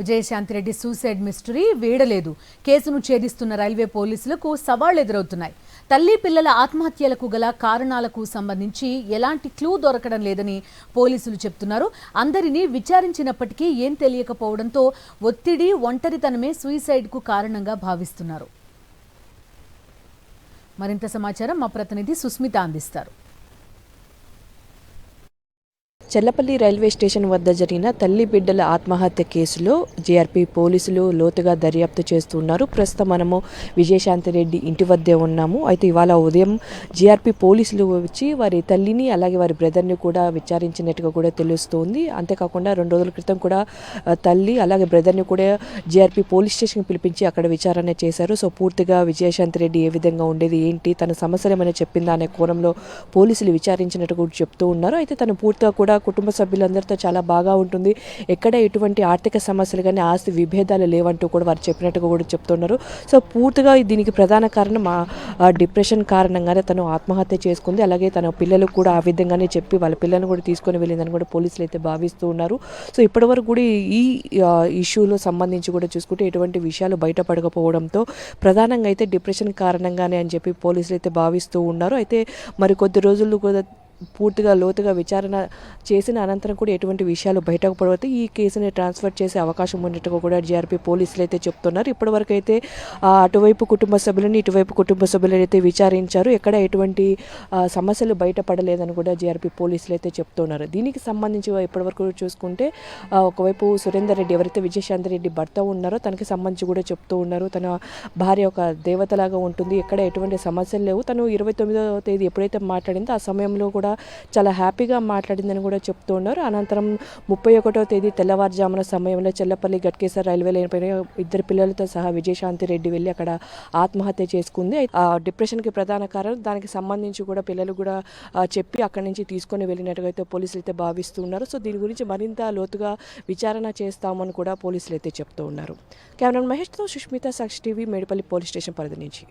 విజయశాంతిరెడ్డి suicide mystery వీడలేదు. కేసును ఛేదిస్తున్న railway పోలీసులకు సవాళ్లు ఎదురవుతున్నాయి. తల్లి పిల్లల ఆత్మహత్యలకు గల కారణాలకు సంబంధించి ఎలాంటి క్లూ దొరకడం లేదని పోలీసులు చెప్తున్నారు. అందరినీ విచారించినప్పటికీ ఏం తెలియకపోవడంతో ఒత్తిడి, ఒంటరితనమే సూసైడ్కు కారణంగా భావిస్తున్నారు. మరింత సమాచారం మా ప్రతినిధి సుస్మిత అందిస్తారు. చెల్లపల్లి రైల్వే స్టేషన్ వద్ద జరిగిన తల్లి బిడ్డల ఆత్మహత్య కేసులో జీఆర్పీ పోలీసులు లోతుగా దర్యాప్తు చేస్తున్నారు. ప్రస్తుతం మనము విజయశాంతిరెడ్డి ఇంటి వద్దే ఉన్నాము. అయితే ఇవాళ ఉదయం జీఆర్పీ పోలీసులు వచ్చి వారి తల్లిని అలాగే వారి బ్రదర్ని కూడా విచారించినట్టుగా కూడా తెలుస్తోంది. అంతేకాకుండా 2 రోజుల క్రితం కూడా తల్లి అలాగే బ్రదర్ని కూడా జీఆర్పీ పోలీస్ స్టేషన్కి పిలిపించి అక్కడ విచారణ చేశారు. సో పూర్తిగా విజయశాంతిరెడ్డి ఏ విధంగా ఉండేది, ఏంటి, తన సమస్యలు ఏమైనా చెప్పిందా అనే కోణంలో పోలీసులు విచారించినట్టు కూడా చెప్తూ ఉన్నారు. అయితే తను పూర్తిగా కూడా కుటుంబ సభ్యులందరితో చాలా బాగా ఉంటుంది, ఎక్కడ ఎటువంటి ఆర్థిక సమస్యలు కానీ ఆస్తి విభేదాలు లేవంటూ కూడా వారు చెప్పినట్టుగా కూడా చెప్తున్నారు. సో పూర్తిగా దీనికి ప్రధాన కారణం డిప్రెషన్ కారణంగానే తను ఆత్మహత్య చేసుకుంది. అలాగే తన పిల్లలు కూడా ఆ విధంగానే చెప్పి వాళ్ళ పిల్లలను కూడా తీసుకొని వెళ్ళిందని కూడా పోలీసులు అయితే భావిస్తూ ఉన్నారు. సో ఇప్పటివరకు కూడా ఈ ఇష్యూలో సంబంధించి కూడా చూసుకుంటే ఎటువంటి విషయాలు బయటపడకపోవడంతో ప్రధానంగా అయితే డిప్రెషన్ కారణంగానే అని చెప్పి పోలీసులు అయితే భావిస్తూ ఉన్నారు. అయితే మరి కొద్ది రోజులు కూడా పూర్తిగా లోతుగా విచారణ చేసిన అనంతరం కూడా ఎటువంటి విషయాలు బయటకు పడితే ఈ కేసుని ట్రాన్స్ఫర్ చేసే అవకాశం ఉన్నట్టుగా కూడా జీఆర్పీ పోలీసులు అయితే చెప్తున్నారు. ఇప్పటివరకు అయితే అటువైపు కుటుంబ సభ్యులని ఇటువైపు కుటుంబ సభ్యులను అయితే విచారించారు. ఎక్కడ ఎటువంటి సమస్యలు బయటపడలేదని కూడా జీఆర్పీ పోలీసులు అయితే చెప్తున్నారు. దీనికి సంబంధించి ఇప్పటివరకు చూసుకుంటే ఒకవైపు సురేందర్ రెడ్డి ఎవరైతే విజయశాంతిరెడ్డి భర్త ఉన్నారో తనకి సంబంధించి కూడా చెప్తూ ఉన్నారు. తన భార్య ఒక దేవతలాగా ఉంటుంది, ఎక్కడ ఎటువంటి సమస్యలు లేవు, తను 29వ తేదీ ఎప్పుడైతే మాట్లాడిందో ఆ సమయంలో కూడా చాలా హ్యాపీగా మాట్లాడిందని కూడా చెప్తూ ఉన్నారు. అనంతరం 31వ తేదీ తెల్లవారుజామున సమయంలో చెల్లపల్లి గట్కేసర్ రైల్వే లైన్ పైన 2 పిల్లలతో సహా విజయశాంతిరెడ్డి వెళ్ళి అక్కడ ఆత్మహత్య చేసుకుంది. ఆ డిప్రెషన్కి ప్రధాన కారణం దానికి సంబంధించి కూడా పిల్లలు కూడా చెప్పి అక్కడి నుంచి తీసుకొని వెళ్ళినట్టుగా అయితే పోలీసులు అయితే భావిస్తున్నారు. సో దీని గురించి మరింత లోతుగా విచారణ చేస్తామని కూడా పోలీసులు అయితే చెప్తూ ఉన్నారు. కెమెరామెన్ మహేష్తో సుష్మిత, సాక్షి టీవీ, మేడిపల్లి పోలీస్ స్టేషన్ పరిధి నుంచి.